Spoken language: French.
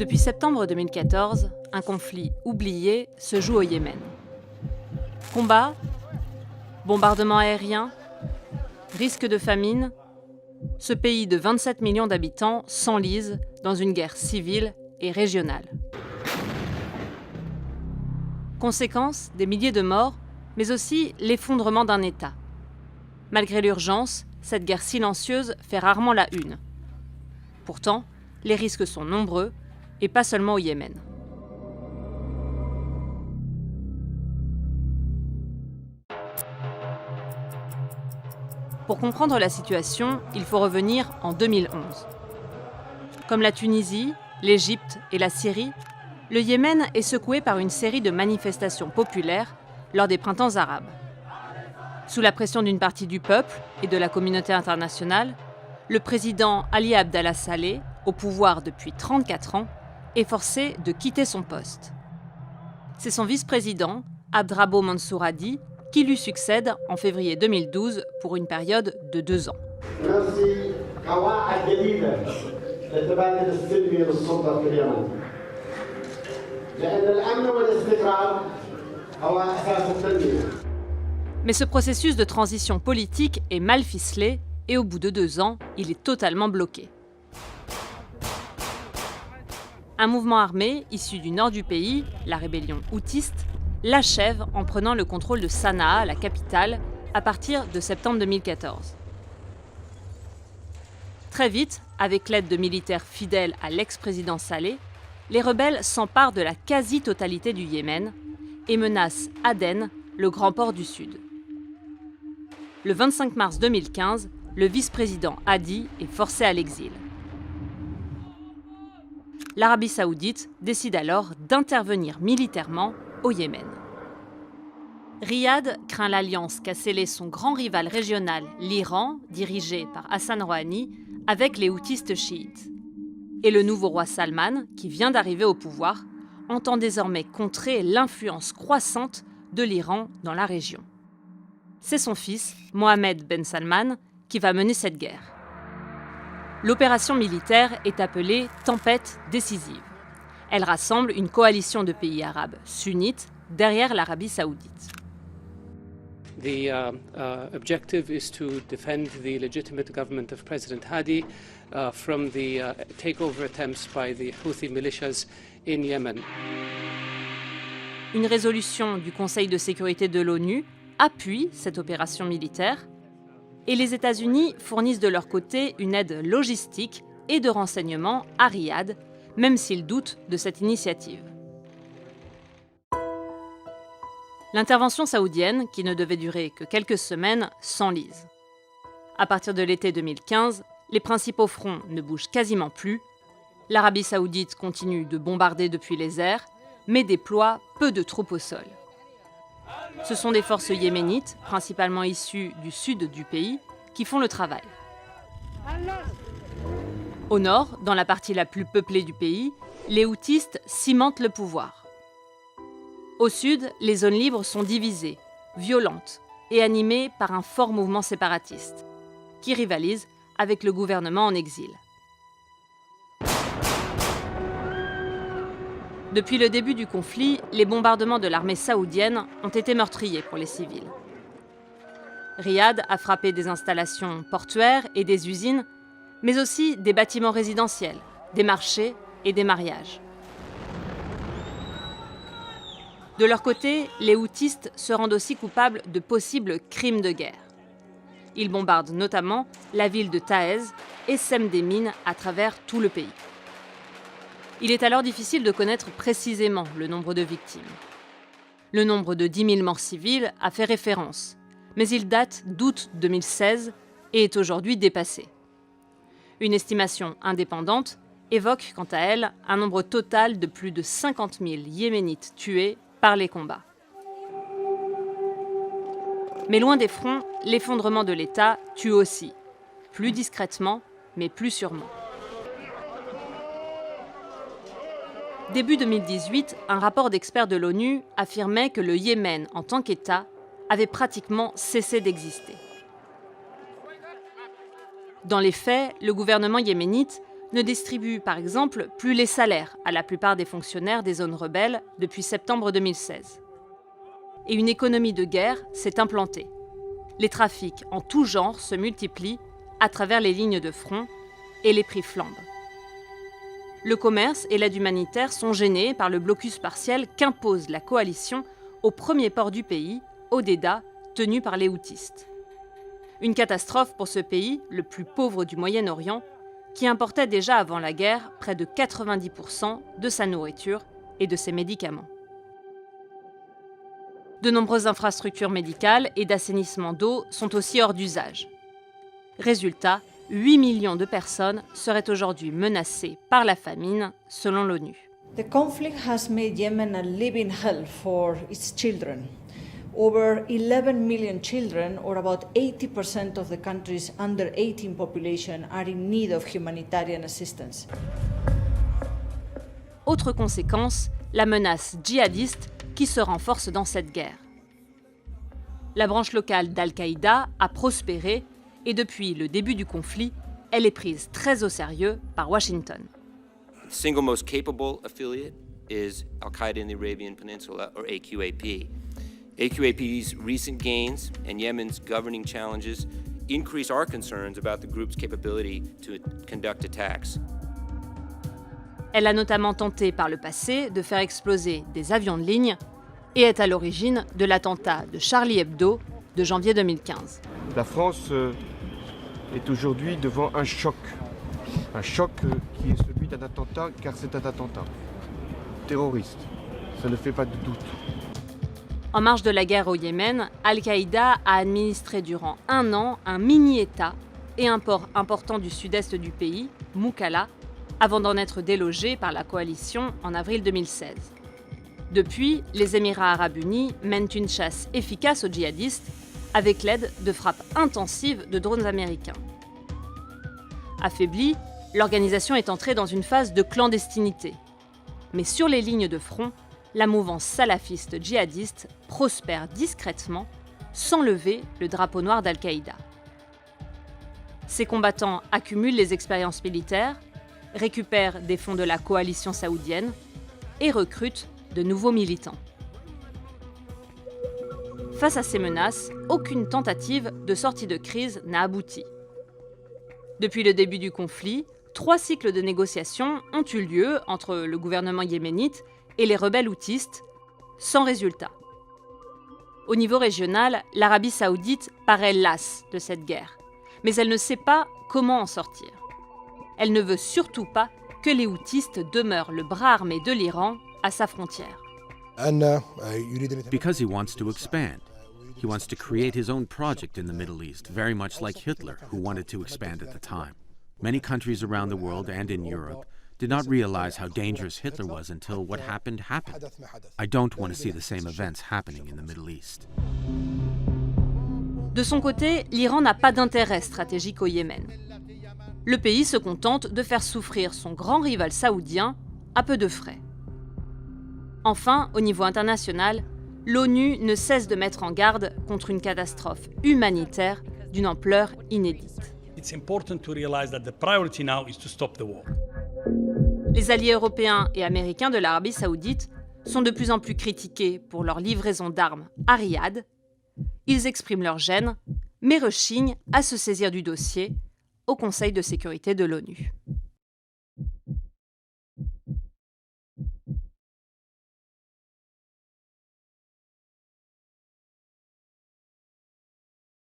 Depuis septembre 2014, un conflit oublié se joue au Yémen. Combats, bombardements aériens, risque de famine, ce pays de 27 millions d'habitants s'enlise dans une guerre civile et régionale. Conséquence, des milliers de morts, mais aussi l'effondrement d'un État. Malgré l'urgence, cette guerre silencieuse fait rarement la une. Pourtant, les risques sont nombreux, et pas seulement au Yémen. Pour comprendre la situation, il faut revenir en 2011. Comme la Tunisie, l'Égypte et la Syrie, le Yémen est secoué par une série de manifestations populaires lors des printemps arabes. Sous la pression d'une partie du peuple et de la communauté internationale, le président Ali Abdallah Saleh, au pouvoir depuis 34 ans, est forcé de quitter son poste. C'est son vice-président, Abdrabbo Mansour Hadi, qui lui succède en février 2012 pour une période de 2 ans. Mais ce processus de transition politique est mal ficelé et au bout de 2 ans, il est totalement bloqué. Un mouvement armé issu du nord du pays, la rébellion houtiste, l'achève en prenant le contrôle de Sanaa, la capitale, à partir de septembre 2014. Très vite, avec l'aide de militaires fidèles à l'ex-président Saleh, les rebelles s'emparent de la quasi-totalité du Yémen et menacent Aden, le grand port du Sud. Le 25 mars 2015, le vice-président Hadi est forcé à l'exil. L'Arabie saoudite décide alors d'intervenir militairement au Yémen. Riyad craint l'alliance qu'a scellée son grand rival régional, l'Iran, dirigé par Hassan Rouhani, avec les houtistes chiites. Et le nouveau roi Salman, qui vient d'arriver au pouvoir, entend désormais contrer l'influence croissante de l'Iran dans la région. C'est son fils, Mohammed Ben Salman, qui va mener cette guerre. L'opération militaire est appelée « Tempête décisive ». Elle rassemble une coalition de pays arabes sunnites derrière l'Arabie saoudite. The objective is to defend the legitimate government of President Hadi from the takeover attempts by the Houthi militias in Yemen. Une résolution du Conseil de sécurité de l'ONU appuie cette opération militaire et les États-Unis fournissent de leur côté une aide logistique et de renseignement à Riyad, même s'ils doutent de cette initiative. L'intervention saoudienne, qui ne devait durer que quelques semaines, s'enlise. À partir de l'été 2015, les principaux fronts ne bougent quasiment plus. L'Arabie saoudite continue de bombarder depuis les airs, mais déploie peu de troupes au sol. Ce sont des forces yéménites, principalement issues du sud du pays, qui font le travail. Au nord, dans la partie la plus peuplée du pays, les houtistes cimentent le pouvoir. Au sud, les zones libres sont divisées, violentes et animées par un fort mouvement séparatiste, qui rivalise avec le gouvernement en exil. Depuis le début du conflit, les bombardements de l'armée saoudienne ont été meurtriers pour les civils. Riyad a frappé des installations portuaires et des usines, mais aussi des bâtiments résidentiels, des marchés et des mariages. De leur côté, les houtistes se rendent aussi coupables de possibles crimes de guerre. Ils bombardent notamment la ville de Taez et sèment des mines à travers tout le pays. Il est alors difficile de connaître précisément le nombre de victimes. Le nombre de 10 000 morts civiles a fait référence, mais il date d'août 2016 et est aujourd'hui dépassé. Une estimation indépendante évoque quant à elle un nombre total de plus de 50 000 Yéménites tués par les combats. Mais loin des fronts, l'effondrement de l'État tue aussi, plus discrètement, mais plus sûrement. Début 2018, un rapport d'experts de l'ONU affirmait que le Yémen, en tant qu'État, avait pratiquement cessé d'exister. Dans les faits, le gouvernement yéménite ne distribue par exemple plus les salaires à la plupart des fonctionnaires des zones rebelles depuis septembre 2016. Et une économie de guerre s'est implantée. Les trafics en tout genre se multiplient à travers les lignes de front et les prix flambent. Le commerce et l'aide humanitaire sont gênés par le blocus partiel qu'impose la coalition au premier port du pays, Hodeidah, tenu par les houthistes. Une catastrophe pour ce pays, le plus pauvre du Moyen-Orient, qui importait déjà avant la guerre près de 90% de sa nourriture et de ses médicaments. De nombreuses infrastructures médicales et d'assainissement d'eau sont aussi hors d'usage. Résultat, 8 millions de personnes seraient aujourd'hui menacées par la famine, selon l'ONU. The conflict has made Yemen a living hell for its children. Over 11 million children, or about 80% of the country's under 18 population, are in need of humanitarian assistance. Autre conséquence, la menace djihadiste qui se renforce dans cette guerre. La branche locale d'Al-Qaïda a prospéré et depuis le début du conflit, elle est prise très au sérieux par Washington. The single most capable affiliate is Al-Qaeda in the Arabian Peninsula, or AQAP. AQAP's recent gains and Yemen's governing challenges increase our concerns about the group's capability to conduct attacks. Elle a notamment tenté par le passé de faire exploser des avions de ligne et est à l'origine de l'attentat de Charlie Hebdo de janvier 2015. La France est aujourd'hui devant un choc qui est celui d'un attentat, car c'est un attentat terroriste. Ça ne fait pas de doute. En marge de la guerre au Yémen, Al-Qaïda a administré durant 1 an un mini-État et un port important du sud-est du pays, Moukalla, avant d'en être délogé par la coalition en avril 2016. Depuis, les Émirats arabes unis mènent une chasse efficace aux djihadistes avec l'aide de frappes intensives de drones américains. Affaiblie, l'organisation est entrée dans une phase de clandestinité. Mais sur les lignes de front, la mouvance salafiste djihadiste prospère discrètement, sans lever le drapeau noir d'Al-Qaïda. Ces combattants accumulent les expériences militaires, récupèrent des fonds de la coalition saoudienne et recrutent de nouveaux militants. Face à ces menaces, aucune tentative de sortie de crise n'a abouti. Depuis le début du conflit, 3 cycles de négociations ont eu lieu entre le gouvernement yéménite et les rebelles houthistes, sans résultat. Au niveau régional, l'Arabie saoudite paraît lasse de cette guerre, mais elle ne sait pas comment en sortir. Elle ne veut surtout pas que les houthistes demeurent le bras armé de l'Iran à sa frontière. Because he wants to expand. He wants to create his own project in the Middle East, very much like Hitler, who wanted to expand at the time. Many countries around the world and in Europe did not realize how dangerous Hitler was until what happened happened. I don't want to see the same events happening in the Middle East. De son côté, l'Iran n'a pas d'intérêt stratégique au Yémen. Le pays se contente de faire souffrir son grand rival saoudien à peu de frais. Enfin, au niveau international, l'ONU ne cesse de mettre en garde contre une catastrophe humanitaire d'une ampleur inédite. It's important to realize that the priority now is to stop the war. Les alliés européens et américains de l'Arabie saoudite sont de plus en plus critiqués pour leur livraison d'armes à Riyad. Ils expriment leur gêne, mais rechignent à se saisir du dossier au Conseil de sécurité de l'ONU.